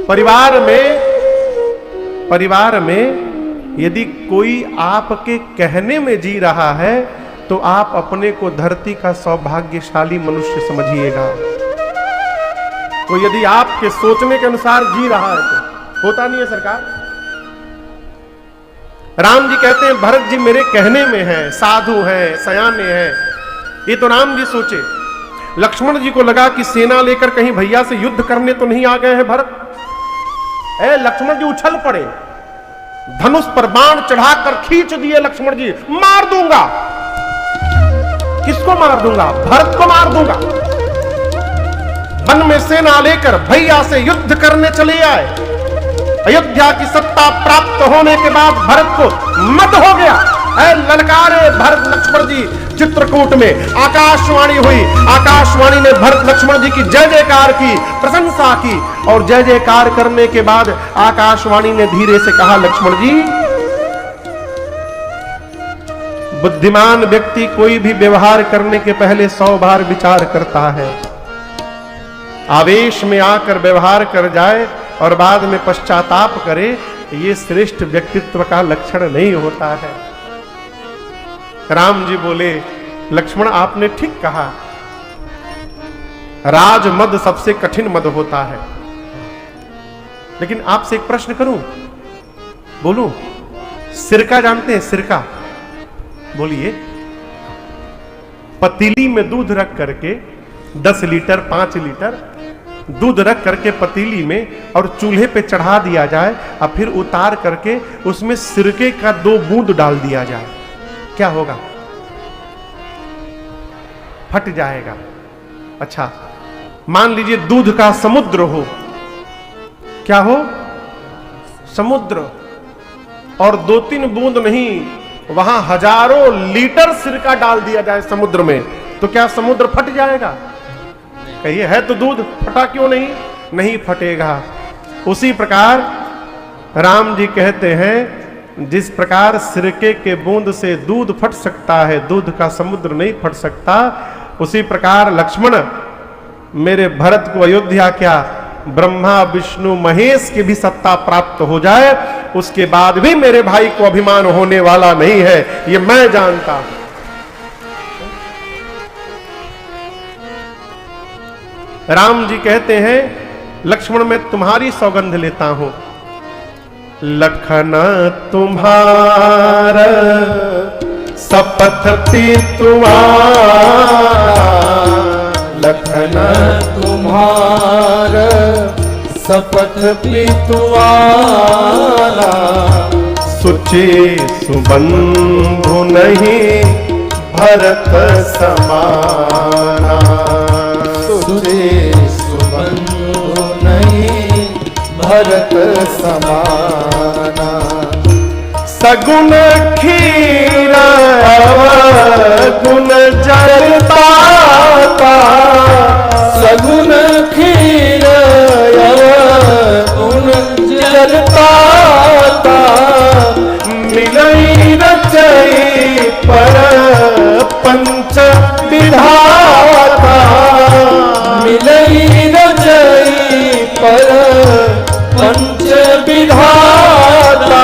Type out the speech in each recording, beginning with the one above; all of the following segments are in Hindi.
परिवार में यदि कोई आपके कहने में जी रहा है तो आप अपने को धरती का सौभाग्यशाली मनुष्य समझिएगा। तो यदि आपके सोचने के अनुसार जी रहा है तो होता नहीं है सरकार। राम जी कहते हैं भरत जी मेरे कहने में है, साधु हैं, सयाने हैं, ये तो राम जी सोचे। लक्ष्मण जी को लगा कि सेना लेकर कहीं भैया से युद्ध करने तो नहीं आ गए हैं भरत। लक्ष्मण जी उछल पड़े, धनुष पर बाण चढ़ाकर खींच दिए लक्ष्मण जी, मार दूंगा। किसको मार दूंगा? भरत को मार दूंगा। वन में सेना लेकर भैया से युद्ध करने चले आए। अयोध्या की सत्ता प्राप्त होने के बाद भरत को मद हो गया। ललकारे भरत लक्ष्मण जी चित्रकूट में, आकाशवाणी हुई। आकाशवाणी ने भरत लक्ष्मण जी की जय जयकार की, प्रशंसा की, और जय जयकार करने के बाद आकाशवाणी ने धीरे से कहा लक्ष्मण जी, बुद्धिमान व्यक्ति कोई भी व्यवहार करने के पहले 100 बार विचार करता है। आवेश में आकर व्यवहार कर जाए और बाद में पश्चाताप करे, ये श्रेष्ठ व्यक्तित्व का लक्षण नहीं होता है। राम जी बोले लक्ष्मण आपने ठीक कहा, राज मद सबसे कठिन मद होता है। लेकिन आपसे एक प्रश्न करूं, बोलूं? सिरका जानते हैं? सिरका बोलिए। पतीली में दूध रख करके 10 लीटर 5 लीटर दूध रख करके पतीली में और चूल्हे पे चढ़ा दिया जाए और फिर उतार करके उसमें सिरके का 2 बूंद डाल दिया जाए, क्या होगा? फट जाएगा। अच्छा, मान लीजिए दूध का समुद्र हो, क्या हो? समुद्र, और 2-3 बूंद नहीं, वहां हजारों लीटर सिरका डाल दिया जाए समुद्र में, तो क्या समुद्र फट जाएगा? कहिए, है तो दूध, फटा क्यों नहीं? नहीं फटेगा। उसी प्रकार राम जी कहते हैं जिस प्रकार सिरके के बूंद से दूध फट सकता है, दूध का समुद्र नहीं फट सकता, उसी प्रकार लक्ष्मण मेरे भरत को अयोध्या क्या ब्रह्मा विष्णु महेश की भी सत्ता प्राप्त हो जाए, उसके बाद भी मेरे भाई को अभिमान होने वाला नहीं है, ये मैं जानता हूं। राम जी कहते हैं लक्ष्मण मैं तुम्हारी सौगंध लेता हूं, लखन तुम्हारा शपथ तुम्हारा, लखन तुम्हारा शपथ तुम्हारा, सुचि सुबंधु नहीं भरत समाना, सुचि सुबंधु नहीं भरत समाना, सगुन खीर गुण जलता, सगुन खीर गुण जलता, मिलई रचई पर पंच विधाता, मिलई रचई पर पंच विधाता,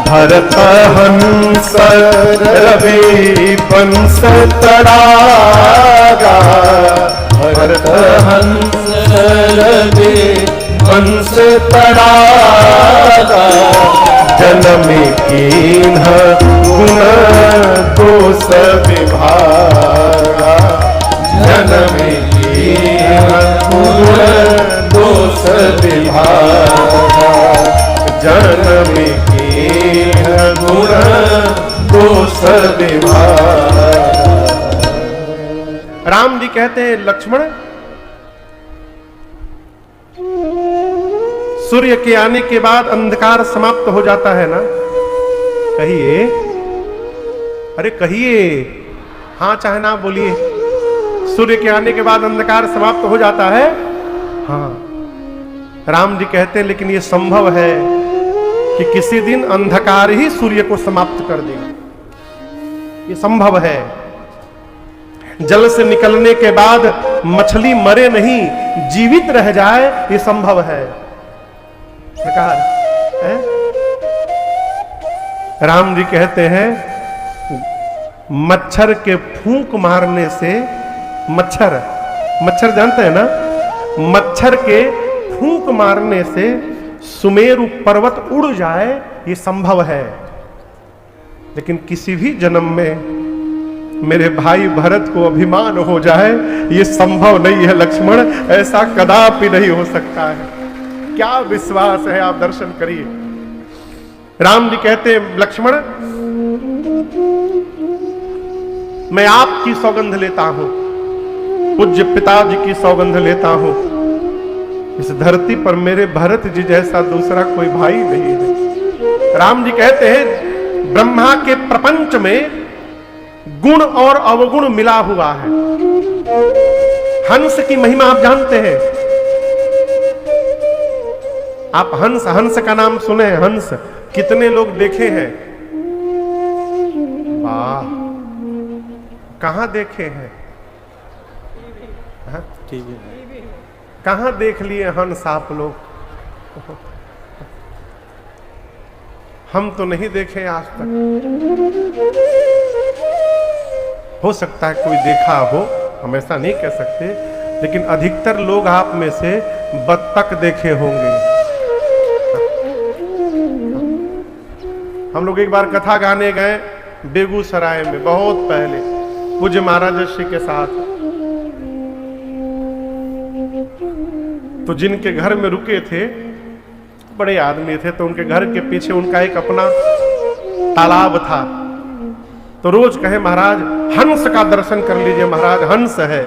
भरत हंस रवि पंस तरागा, भरत हंस रवि पंस तरागा, जन्म कीन्ह गुण दोष विभागा, जन्म कीन्ह गुण दोष विभागा, जन्म कीन्ह गुण दोष विभागा। राम जी कहते हैं लक्ष्मण सूर्य के आने के बाद अंधकार समाप्त हो जाता है ना? कहिए, अरे कहिए, हाँ चाहे ना बोलिए। सूर्य के आने के बाद अंधकार समाप्त हो जाता है? हाँ। राम जी कहते हैं लेकिन ये संभव है कि किसी दिन अंधकार ही सूर्य को समाप्त कर देगा, ये संभव है। जल से निकलने के बाद मछली मरे नहीं, जीवित रह जाए, ये संभव है। सरकार है? राम जी कहते हैं मच्छर के फूंक मारने से, मच्छर जानते हैं ना, मच्छर के फूंक मारने से सुमेरु पर्वत उड़ जाए ये संभव है, लेकिन किसी भी जन्म में मेरे भाई भरत को अभिमान हो जाए ये संभव नहीं है लक्ष्मण, ऐसा कदापि नहीं हो सकता है। क्या विश्वास है, आप दर्शन करिए। राम जी कहते हैं लक्ष्मण मैं आपकी सौगंध लेता हूं, पूज्य पिताजी की सौगंध लेता हूं, इस धरती पर मेरे भरत जी जैसा दूसरा कोई भाई नहीं है। राम जी कहते हैं ब्रह्मा के प्रपंच में गुण और अवगुण मिला हुआ है। हंस की महिमा आप जानते हैं, आप हंस का नाम सुने हैं? हंस कितने लोग देखे हैं? वाह, कहां देखे हैं? टीवी कहां देख लिए हंस आप लोग? हम तो नहीं देखे आज तक। हो सकता है कोई देखा हो, हम ऐसा नहीं कह सकते, लेकिन अधिकतर लोग आप में से बत्तख देखे होंगे। हम लोग एक बार कथा गाने गए बेगूसराय में, बहुत पहले, पूज्य महाराज श्री के साथ। तो जिनके घर में रुके थे बड़े आदमी थे, तो उनके घर के पीछे उनका एक अपना तालाब था। तो रोज कहे महाराज हंस का दर्शन कर लीजिए, महाराज हंस है।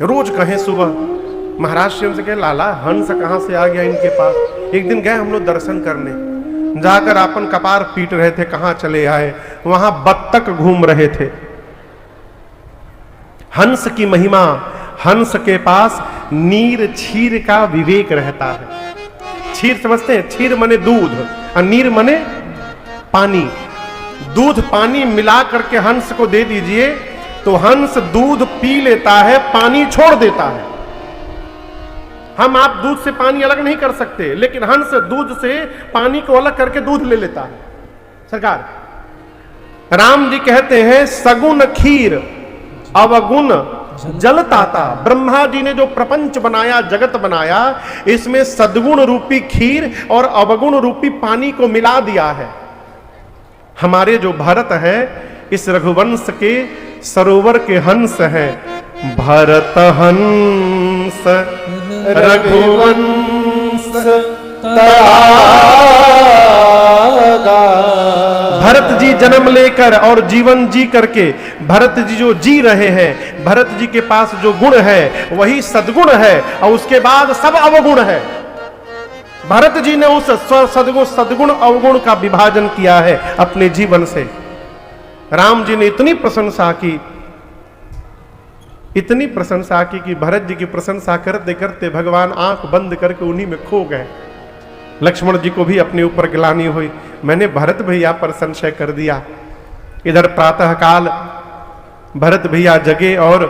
रोज कहे सुबह। महाराज श्री से कहे लाला हंस कहां से आ गया इनके पास। एक दिन गए हम लोग दर्शन करने, जाकर अपन कपार पीट रहे थे, कहां चले आए, वहां बत्तख घूम रहे थे। हंस की महिमा, हंस के पास नीर क्षीर का विवेक रहता है। क्षीर समझते हैं? क्षीर मने दूध और नीर मने पानी। दूध पानी मिला करके हंस को दे दीजिए तो हंस दूध पी लेता है, पानी छोड़ देता है। हम आप दूध से पानी अलग नहीं कर सकते, लेकिन हंस दूध से पानी को अलग करके दूध ले लेता है। सरकार राम जी कहते हैं सगुण खीर अवगुण जलताता। ब्रह्मा जी ने जो प्रपंच बनाया, जगत बनाया, इसमें सद्गुण रूपी खीर और अवगुण रूपी पानी को मिला दिया है। हमारे जो भरत है इस रघुवंश के सरोवर के हंस हैं। भरत हंस रघुवंश भरत जी जन्म लेकर और जीवन जी करके भरत जी जो जी रहे हैं, भरत जी के पास जो गुण है वही सद्गुण है और उसके बाद सब अवगुण है। भरत जी ने उस सद्गुण अवगुण का विभाजन किया है अपने जीवन से। राम जी ने इतनी प्रशंसा की, इतनी प्रशंसा की कि भरत जी की प्रशंसा करते करते भगवान आंख बंद करके उन्हीं में खो गए। लक्ष्मण जी को भी अपने ऊपर गिलानी हुई, मैंने भरत भैया पर संशय कर दिया। इधर प्रातः काल भरत भैया जगे और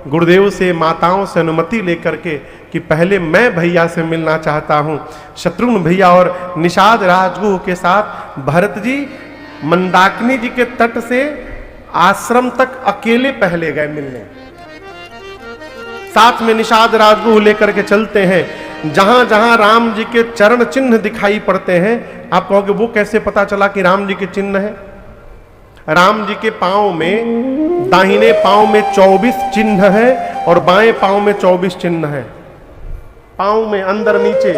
गुरुदेव से, माताओं से अनुमति लेकर के कि पहले मैं भैया से मिलना चाहता हूं। शत्रुघ्न भैया और निषाद राजगुह के साथ भरत जी मंदाकिनी जी के तट से आश्रम तक अकेले पहले गए मिलने। साथ में निषाद राजगुह लेकर के चलते हैं। जहां जहां राम जी के चरण चिन्ह दिखाई पड़ते हैं, आप कहोगे वो कैसे पता चला कि राम जी के चिन्ह है? राम जी के पांव में, दाहिने पांव में 24 चिन्ह है और बाएं पांव में 24 चिन्ह है, पांव में अंदर नीचे।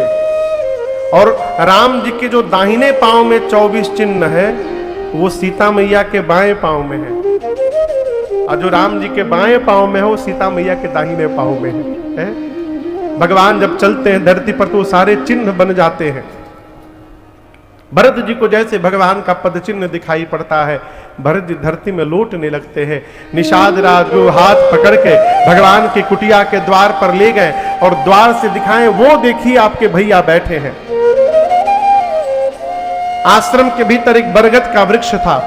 और राम जी के जो दाहिने पांव में 24 चिन्ह है वो सीता मैया के बाएं पांव में है, और जो राम जी के बाएं पांव में है वो सीता मैया के दाहिने पांव में है। भगवान जब चलते हैं धरती पर तो सारे चिन्ह बन जाते हैं। भरत जी को जैसे भगवान का पद चिन्ह दिखाई पड़ता है, भरत जी धरती में लौटने लगते हैं। निषाद राजगुह हाथ पकड़ के भगवान की कुटिया के द्वार पर ले गए और द्वार से दिखाएं, वो देखिए आपके भैया बैठे हैं। आश्रम के भीतर एक बरगद का वृक्ष था,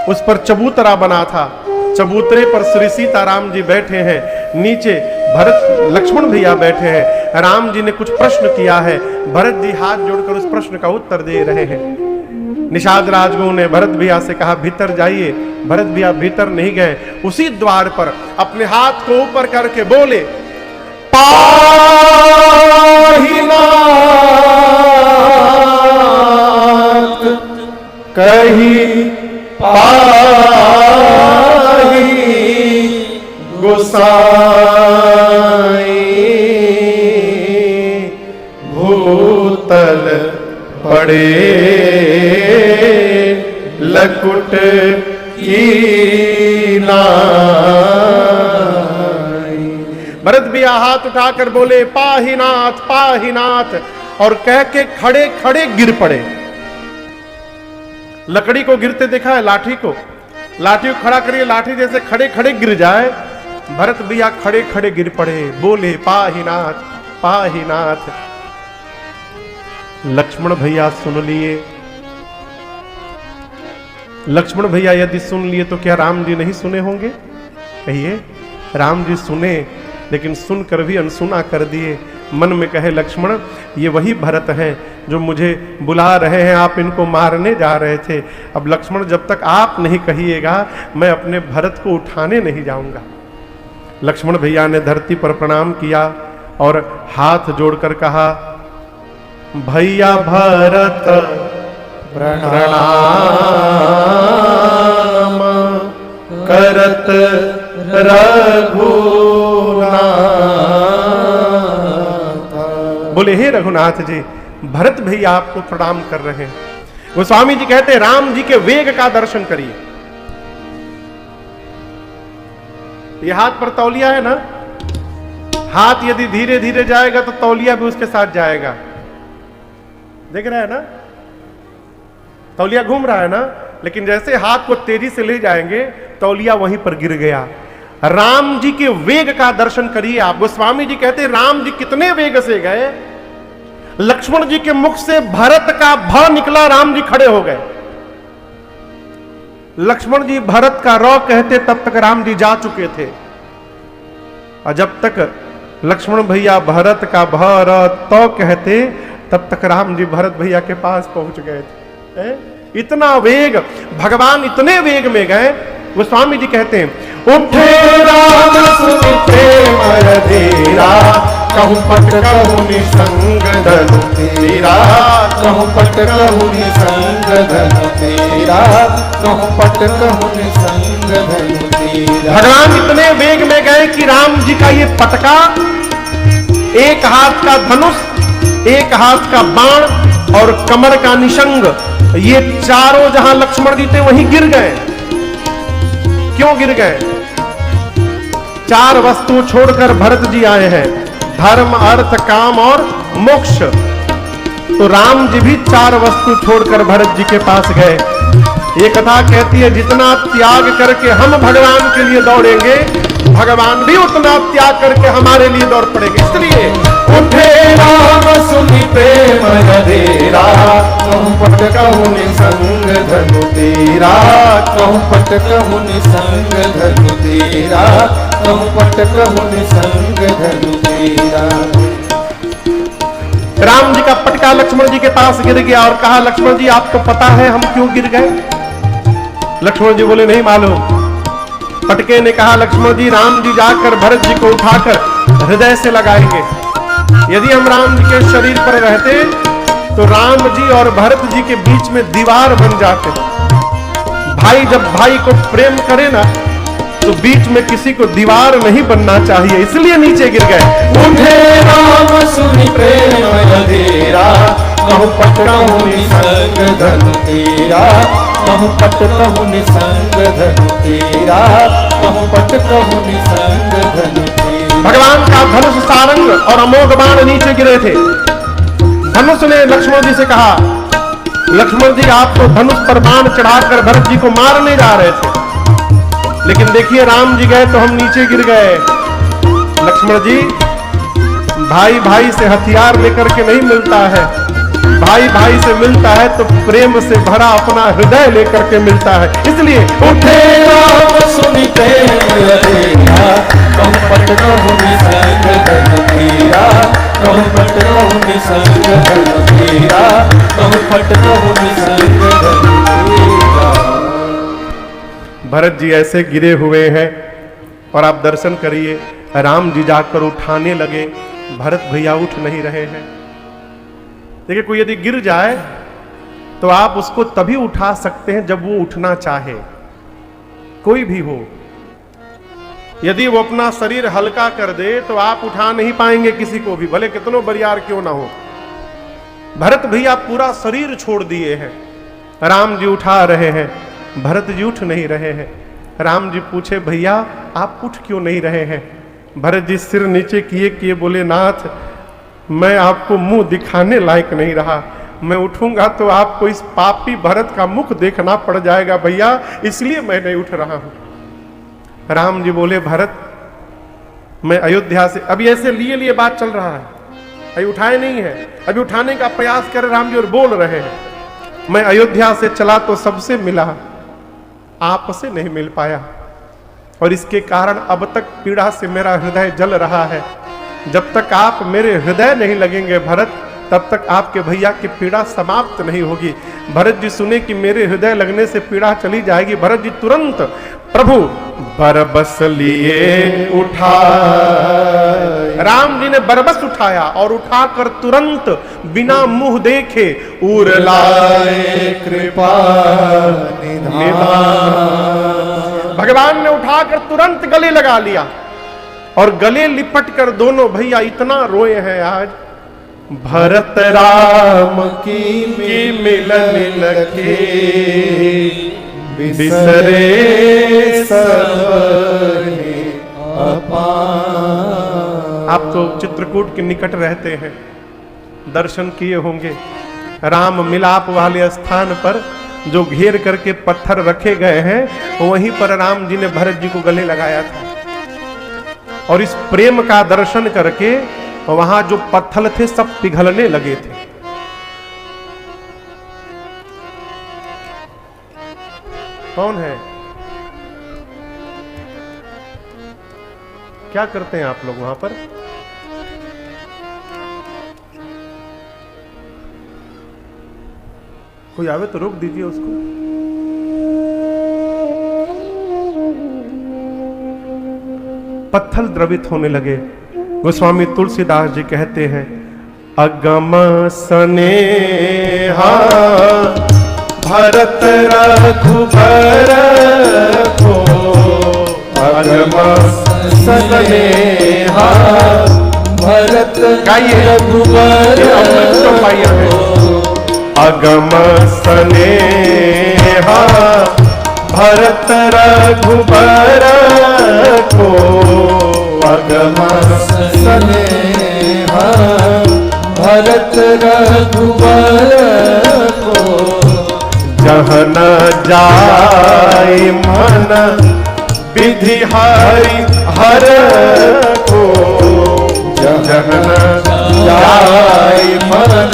उस पर चबूतरा बना था। चबूतरे पर श्री सीताराम जी बैठे हैं, नीचे भरत लक्ष्मण भैया बैठे हैं, राम जी ने कुछ प्रश्न किया है, भरत जी हाथ जोड़कर उस प्रश्न का उत्तर दे रहे हैं। निषाद राजगुरु ने भरत भैया से कहा भीतर जाइए। भरत भैया भीतर नहीं गए, उसी द्वार पर अपने हाथ को ऊपर करके बोले, पाहि नाथ कही पाहि गोसाई भूतल पड़े लकुट की नाई। भरत भैया हाथ उठाकर बोले पाहिनाथ पाहिनाथ, और कह के खड़े खड़े गिर पड़े। लकड़ी को गिरते देखा है, लाठी को खड़ा करिए, लाठी जैसे खड़े खड़े गिर जाए। भरत भैया खड़े खड़े गिर पड़े, बोले पाहिनाथ पाहिनाथ। लक्ष्मण भैया सुन लिए। लक्ष्मण भैया यदि सुन लिए तो क्या राम जी नहीं सुने होंगे? कहिए, राम जी सुने, लेकिन सुनकर भी अनसुना कर दिए। मन में कहे लक्ष्मण, ये वही भरत हैं जो मुझे बुला रहे हैं, आप इनको मारने जा रहे थे। अब लक्ष्मण, जब तक आप नहीं कहिएगा मैं अपने भरत को उठाने नहीं जाऊंगा। लक्ष्मण भैया ने धरती पर प्रणाम किया और हाथ जोड़कर कहा, भैया भरत प्रणाम करत रघुनाथ। बोले, हे रघुनाथ जी, भरत भैया आपको प्रणाम कर रहे हैं। गोस्वामी जी कहते हैं, राम जी के वेग का दर्शन करिए। ये हाथ पर तौलिया है ना, हाथ यदि धीरे धीरे जाएगा तो तौलिया भी उसके साथ जाएगा। देख रहे हैं ना, तौलिया घूम रहा है ना, लेकिन जैसे हाथ को तेजी से ले जाएंगे तौलिया वहीं पर गिर गया। राम जी के वेग का दर्शन करिए आप। गोस्वामी जी कहते हैं, राम जी कितने वेग से गए, लक्ष्मण जी के मुख से भरत का भ निकला, राम जी खड़े हो गए। लक्ष्मण जी भरत का रौ कहते तब तक राम जी जा चुके थे, और जब तक लक्ष्मण भैया भरत का भ र तो कहते तब तक राम जी भरत भैया के पास पहुंच गए थे। इतना वेग, भगवान इतने वेग में गए। गोस्वामी जी कहते हैं, उठे राम सुनि प्रेम रधीरा, कहूँ पट कहूँ निसंग धनु तेरा, कहूँ पट कहूँ निसंग धनु तेरा, कहूँ पट कहूँ निसंग धनु तेरा। भगवान इतने वेग में गए कि राम जी का ये पटका, एक हाथ का धनुष, एक हाथ का बाण और कमर का निशंग, ये चारों जहां लक्ष्मण जी थे वहीं गिर गए। क्यों गिर गए? चार वस्तु छोड़कर भरत जी आए हैं, धर्म अर्थ काम और मोक्ष। तो राम जी भी चार वस्तु छोड़कर भरत जी के पास गए। ये कथा कहती है, जितना त्याग करके हम भगवान के लिए दौड़ेंगे, भगवान भी उतना त्याग करके हमारे लिए दौड़ पड़ेंगे। इसलिए उठे राम सुनि प्रेम रधीरा, कहूँ पट कहूँ निसंग धनु तेरा, कहूँ पट कहूँ निसंग धनु तेरा, कहूँ पट कहूँ निसंग धनु तेरा। राम जी का पटका लक्ष्मण जी के पास गिर गया और कहा, लक्ष्मण जी आपको पता है हम क्यों गिर गए? लक्ष्मण जी बोले, नहीं मालूम। पटके ने कहा, लक्ष्मण जी, राम जी जाकर भरत जी को उठाकर हृदय से लगाएंगे। यदि हम राम जी के शरीर पर रहते तो राम जी और भरत जी के बीच में दीवार बन जाते। भाई जब भाई को प्रेम करे ना तो बीच में किसी को दीवार नहीं बनना चाहिए, इसलिए नीचे गिर गए। उठे राम सुनि प्रेम रधीरा, कहूँ पट कहूँ निसंग धनु तेरा, कहूँ पट कहूँ निसंग धनु तेरा, कहूँ पट कहूँ निसंग धनु तेरा। भगवान का धनुष सारंग और अमोघ बाण नीचे गिरे थे। धनुष ने लक्ष्मण जी से कहा, लक्ष्मण जी आप तो धनुष पर बाण चढ़ाकर भरत जी को मारने जा रहे थे, लेकिन देखिए राम जी गए तो हम नीचे गिर गए। लक्ष्मण जी, भाई भाई से हथियार लेकर के नहीं मिलता है, भाई भाई से मिलता है तो प्रेम से भरा अपना हृदय लेकर के मिलता है। इसलिए उठे राम सुनि प्रेम अधेरा, कहूँ पट कहूँ निसंग धनु धीरा, कहूँ पट कहूँ निसंग धनु धीरा, कहूँ पट कहूँ निसंग धनु धीरा। भरत जी ऐसे गिरे हुए हैं और आप दर्शन करिए, राम जी जाकर उठाने लगे, भरत भैया उठ नहीं रहे हैं। देखिए, कोई यदि गिर जाए तो आप उसको तभी उठा सकते हैं जब वो उठना चाहे, कोई भी हो। यदि वो अपना शरीर हल्का कर दे तो आप उठा नहीं पाएंगे किसी को भी, भले कितनों बरियार क्यों ना हो। भरत भैया पूरा शरीर छोड़ दिए हैं, राम जी उठा रहे हैं, भरत जी उठ नहीं रहे हैं। राम जी पूछे, भैया आप उठ क्यों नहीं रहे हैं? भरत जी सिर नीचे किए किए बोले, नाथ मैं आपको मुंह दिखाने लायक नहीं रहा, मैं उठूंगा तो आपको इस पापी भरत का मुख देखना पड़ जाएगा भैया, इसलिए मैं नहीं उठ रहा हूं। राम जी बोले, भरत मैं अयोध्या से, अभी ऐसे लिए लिए बात चल रहा है, अभी उठाए नहीं है, अभी उठाने का प्रयास कर राम जी और बोल रहे हैं, मैं अयोध्या से चला तो सबसे मिला, आपसे नहीं मिल पाया, और इसके कारण अब तक पीड़ा से मेरा हृदय जल रहा है। जब तक आप मेरे हृदय नहीं लगेंगे भरत, तब तक आपके भैया की पीड़ा समाप्त नहीं होगी। भरत जी सुने कि मेरे हृदय लगने से पीड़ा चली जाएगी, भरत जी तुरंत प्रभु बरबस लिए उठा, राम जी ने बरबस उठाया और उठाकर तुरंत बिना मुंह देखे उर लाए कृपा निधान। भगवान ने उठाकर तुरंत गले लगा लिया और गले लिपट कर दोनों भैया इतना रोए हैं आज, भरत राम की मिलन लगे बिसरे सबने अपार। आप तो चित्रकूट के निकट रहते हैं, दर्शन किए होंगे। राम मिलाप वाले स्थान पर जो घेर करके पत्थर रखे गए हैं, वहीं पर राम जी ने भरत जी को गले लगाया था, और इस प्रेम का दर्शन करके वहां जो पत्थर थे सब पिघलने लगे थे। कौन है? क्या करते हैं आप लोग वहां पर? कोई आवे तो रोक दीजिए उसको। पत्थर द्रवित होने लगे। गोस्वामी तुलसीदास जी कहते हैं, अगम स्नेहा भरत रघुबर को, अगम स्नेहा भरत रघुबर को, अगम स्नेहा भरत रघुबर को, अगम स्नेहा भरत रघुबर को, जहाँ न जाए मन विधि हरि हर को, जहाँ न जाए मन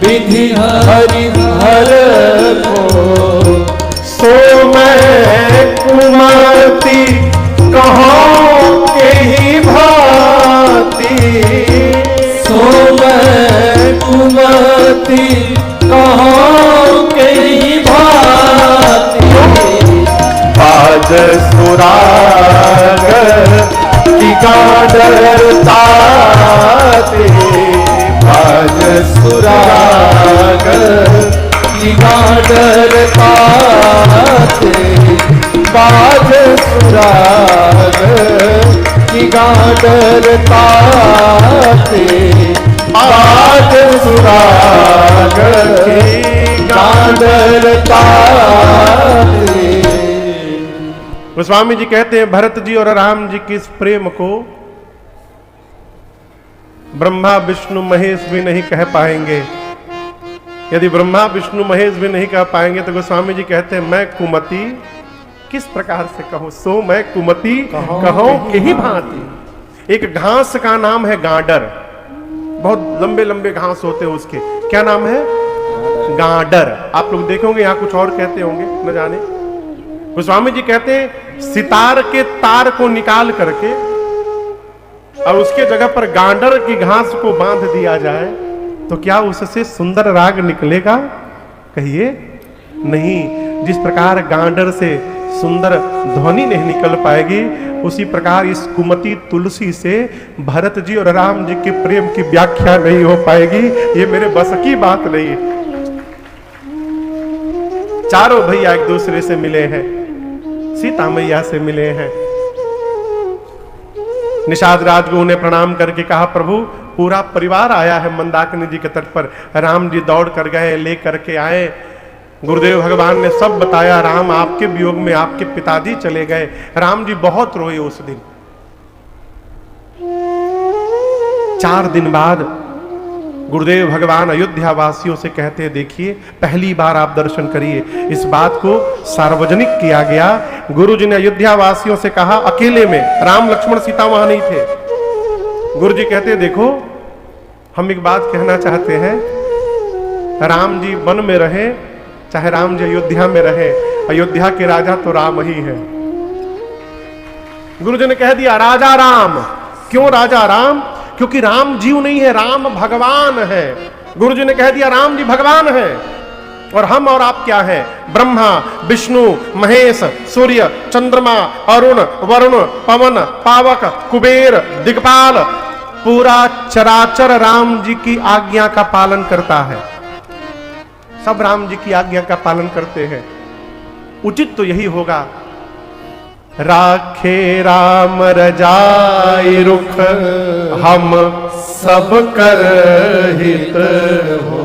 विधि हरि हर को, सो मैं कुमति कहूँ के ही भांति, सो मैं कुमति कहूँ के ही भांति, बाज सुराग की गाडरता बाज सुराग की गाडरता, बाज सुराग की गाडरता, बाज सुराग की गाडरता। गोस्वामी जी कहते हैं, भरत जी और राम जी की इस प्रेम को ब्रह्मा विष्णु महेश भी नहीं कह पाएंगे। यदि ब्रह्मा विष्णु महेश भी नहीं कह पाएंगे तो गोस्वामी जी कहते हैं, मैं कुमति किस प्रकार से कहूं, सो मैं कुमति कहूं के ही भांति। एक घास का नाम है गाडर, बहुत लंबे लंबे घास होते हैं उसके, क्या नाम है? गांडर। आप लोग देखोगे यहाँ कुछ और कहते होंगे, न जाने। गोस्वामी जी कहते हैं सितार के तार को निकाल करके और उसके जगह पर गांडर की घास को बांध दिया जाए तो क्या उससे सुंदर राग निकलेगा? कहिए नहीं। जिस प्रकार गांडर से सुंदर ध्वनि नहीं निकल पाएगी, उसी प्रकार इस कुमति तुलसी से भरत जी और राम जी के प्रेम की व्याख्या नहीं हो पाएगी। ये मेरे बस की बात नहीं है। चारों भैया एक दूसरे से मिले हैं, सीता मैया से मिले हैं। निषाद राज को उन्हें प्रणाम करके कहा, प्रभु पूरा परिवार आया है मंदाकिनी जी के तट पर। राम जी दौड़ कर गए, ले करके आए। गुरुदेव भगवान ने सब बताया। राम आपके वियोग में आपके पिताजी चले गए। राम जी बहुत रोए उस दिन। 4 दिन बाद गुरुदेव भगवान अयोध्या वासियों से कहते हैं, देखिए पहली बार आप दर्शन करिए। इस बात को सार्वजनिक किया गया। गुरु जी ने अयोध्या वासियों से कहा, अकेले में, राम लक्ष्मण सीता वहां नहीं थे। गुरु जी कहते, देखो हम एक बात कहना चाहते हैं, राम जी वन में रहे चाहे राम जी अयोध्या में रहे, अयोध्या के राजा तो राम ही है। गुरु जी ने कह दिया राजा राम। क्यों राजा राम? क्योंकि राम जीव नहीं है, राम भगवान है। गुरु जी ने कह दिया राम जी भगवान है और हम और आप क्या है? ब्रह्मा, विष्णु, महेश, सूर्य, चंद्रमा, अरुण, वरुण, पवन, पावक, कुबेर, दिक्पाल, पूरा चराचर राम जी की आज्ञा का पालन करता है। सब राम जी की आज्ञा का पालन करते हैं। उचित तो यही होगा, राखे राम रजाई रुख, हम सब कर हित हो।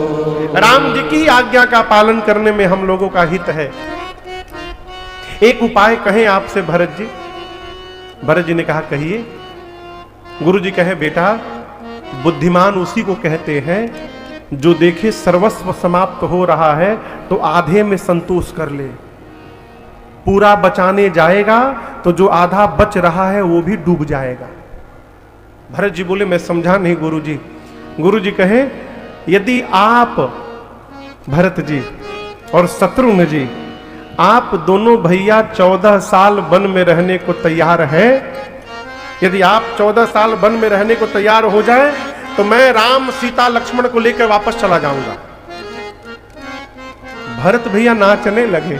राम जी की आज्ञा का पालन करने में हम लोगों का हित है। एक उपाय कहें आपसे भरत जी। भरत जी ने कहा, कहिए। गुरु जी कहे, बेटा बुद्धिमान उसी को कहते हैं जो देखे सर्वस्व समाप्त हो रहा है तो आधे में संतोष कर ले। पूरा बचाने जाएगा तो जो आधा बच रहा है वो भी डूब जाएगा। भरत जी बोले, मैं समझा नहीं गुरु जी। गुरु जी कहे, यदि आप भरत जी और शत्रुघ्न जी, आप दोनों भैया 14 साल वन में रहने को तैयार है, यदि आप 14 साल वन में रहने को तैयार हो जाए तो मैं राम सीता लक्ष्मण को लेकर वापस चला जाऊंगा। भरत भैया नाचने लगे,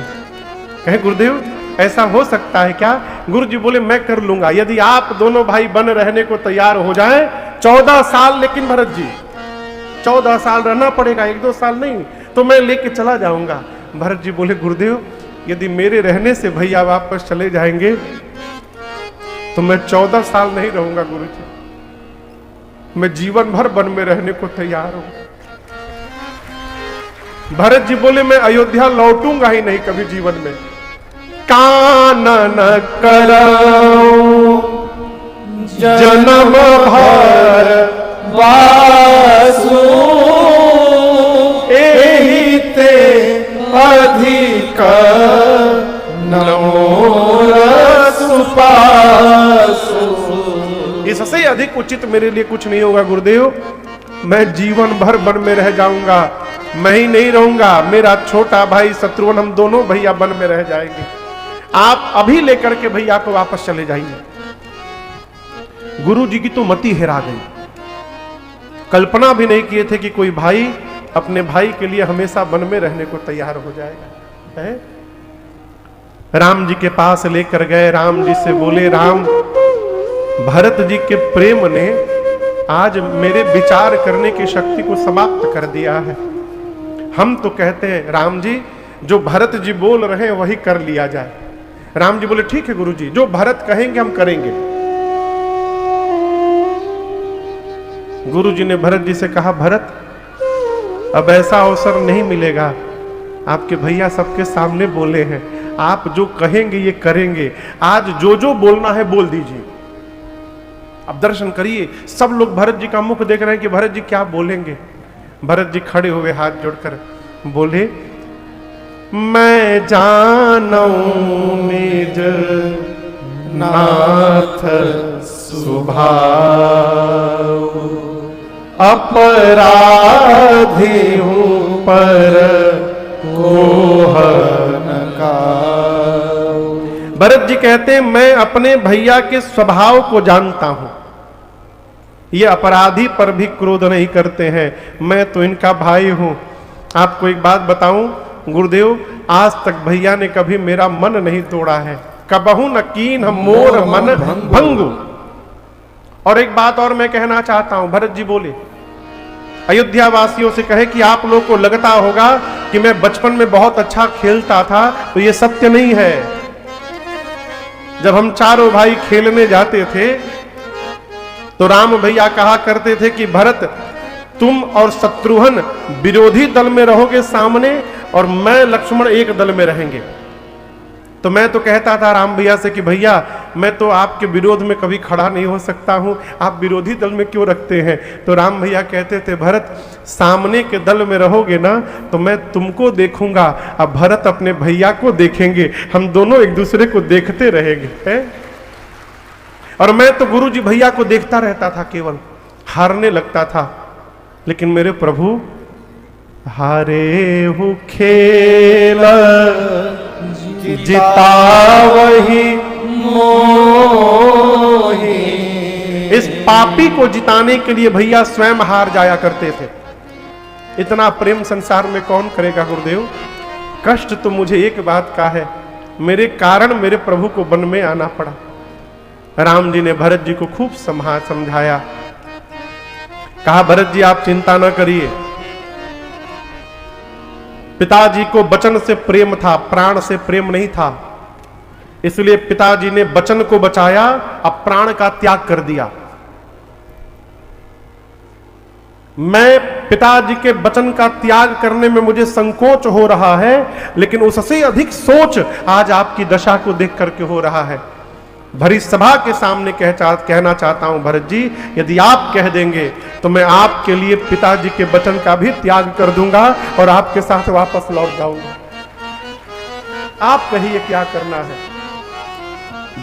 कहे गुरुदेव ऐसा हो सकता है क्या? गुरु जी बोले, मैं कर लूंगा यदि आप दोनों भाई बन रहने को तैयार हो जाए। 14 साल, लेकिन भरत जी 14 साल रहना पड़ेगा, 1-2 साल नहीं, तो मैं लेके चला जाऊंगा। भरत जी बोले, गुरुदेव यदि मेरे रहने से भैया वापस चले जाएंगे तो मैं 14 साल नहीं रहूंगा गुरु जी, मैं जीवन भर वन में रहने को तैयार हूं। भरत जी बोले, मैं अयोध्या लौटूंगा ही नहीं कभी जीवन में। कानन करऊं जन्म भर वासु, एहि ते अधिक इससे अधिक उचित मेरे लिए कुछ नहीं होगा गुरुदेव। मैं जीवन भर वन में रह जाऊंगा। मैं ही नहीं रहूंगा, मेरा छोटा भाई शत्रुघ्न, हम दोनों भैया वन में रह जाएंगे। आप अभी लेकर के भैया को वापस चले जाइए। गुरु जी की तो मति हेरा गई। कल्पना भी नहीं किए थे कि कोई भाई अपने भाई के लिए हमेशा वन में रहने को तैयार हो जाएगा है? राम जी के पास लेकर गए। राम जी से बोले, राम भरत जी के प्रेम ने आज मेरे विचार करने की शक्ति को समाप्त कर दिया है। हम तो कहते हैं राम जी जो भरत जी बोल रहे हैं वही कर लिया जाए। राम जी बोले, ठीक है गुरु जी, जो भरत कहेंगे हम करेंगे। गुरु जी ने भरत जी से कहा, भरत अब ऐसा अवसर नहीं मिलेगा। आपके भैया सबके सामने बोले हैं, आप जो कहेंगे ये करेंगे। आज जो जो बोलना है बोल दीजिए। अब दर्शन करिए। सब लोग भरत जी का मुख देख रहे हैं कि भरत जी क्या बोलेंगे। भरत जी खड़े हुए हाथ जोड़कर बोले, मैं जानऊं निज नाथ स्वभाव, अपराधी हूँ पर कोह न काऊ। भरत जी कहते हैं मैं अपने भैया के स्वभाव को जानता हूं, ये अपराधी पर भी क्रोध नहीं करते हैं, मैं तो इनका भाई हूं। आपको एक बात बताऊं गुरुदेव, आज तक भैया ने कभी मेरा मन नहीं तोड़ा है, कबहू न कीन मोर मन भंगु। और एक बात और मैं कहना चाहता हूं, भरत जी बोले अयोध्या वासियों से कहे कि आप लोग को लगता होगा कि मैं बचपन में बहुत अच्छा खेलता था, तो ये सत्य नहीं है। जब हम चारों भाई खेलने जाते थे तो राम भैया कहा करते थे कि भरत तुम और शत्रुघ्न विरोधी दल में रहोगे सामने और मैं लक्ष्मण एक दल में रहेंगे। तो मैं तो कहता था राम भैया से कि भैया मैं तो आपके विरोध में कभी खड़ा नहीं हो सकता हूं, आप विरोधी दल में क्यों रखते हैं। तो राम भैया कहते थे भरत सामने के दल में रहोगे ना तो मैं तुमको देखूंगा, अब भरत अपने भैया को देखेंगे, हम दोनों एक दूसरे को देखते रहेंगे है? और मैं तो गुरु जी भैया को देखता रहता था, केवल हारने लगता था। लेकिन मेरे प्रभु हारे हूं खेल जिता वही मोही। इस पापी को जिताने के लिए भैया स्वयं हार जाया करते थे। इतना प्रेम संसार में कौन करेगा गुरुदेव। कष्ट तो मुझे एक बात का है, मेरे कारण मेरे प्रभु को वन में आना पड़ा। राम जी ने भरत जी को खूब समझाया, कहा भरत जी आप चिंता न करिए, पिताजी को वचन से प्रेम था, प्राण से प्रेम नहीं था, इसलिए पिताजी ने वचन को बचाया, अब प्राण का त्याग कर दिया। मैं पिताजी के वचन का त्याग करने में मुझे संकोच हो रहा है, लेकिन उससे अधिक सोच आज आपकी दशा को देख करके हो रहा है। भरी सभा के सामने कहना चाहता हूं भरत जी, यदि आप कह देंगे तो मैं आपके लिए पिताजी के वचन का भी त्याग कर दूंगा और आपके साथ वापस लौट जाऊंगा। आप कहिए क्या करना है।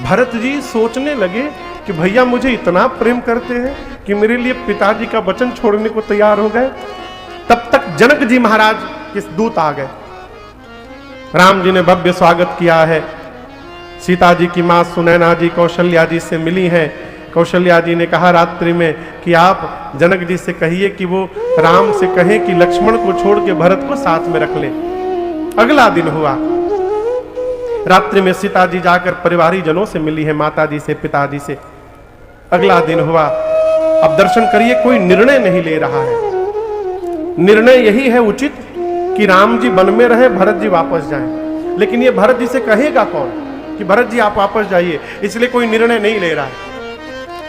भरत जी सोचने लगे कि भैया मुझे इतना प्रेम करते हैं कि मेरे लिए पिताजी का वचन छोड़ने को तैयार हो गए। तब तक जनक जी महाराज के दूत आ गए। राम जी ने भव्य स्वागत किया है। सीता जी की मां सुनैना जी कौशल्या जी से मिली हैं। कौशल्या जी ने कहा रात्रि में कि आप जनक जी से कहिए कि वो राम से कहें कि लक्ष्मण को छोड़ के भरत को साथ में रख लें। अगला दिन हुआ, रात्रि में सीता जी जाकर परिवारी जनों से मिली है, माता जी से, पिताजी से। अगला दिन हुआ, अब दर्शन करिए, कोई निर्णय नहीं ले रहा है। निर्णय यही है उचित कि राम जी वन में रहे, भरत जी वापस जाएं। लेकिन ये भरत जी से कहेगा कौन कि भरत जी आप वापस जाइए, इसलिए कोई निर्णय नहीं ले रहा है।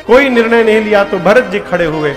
कोई निर्णय नहीं लिया तो भरत जी खड़े हुए।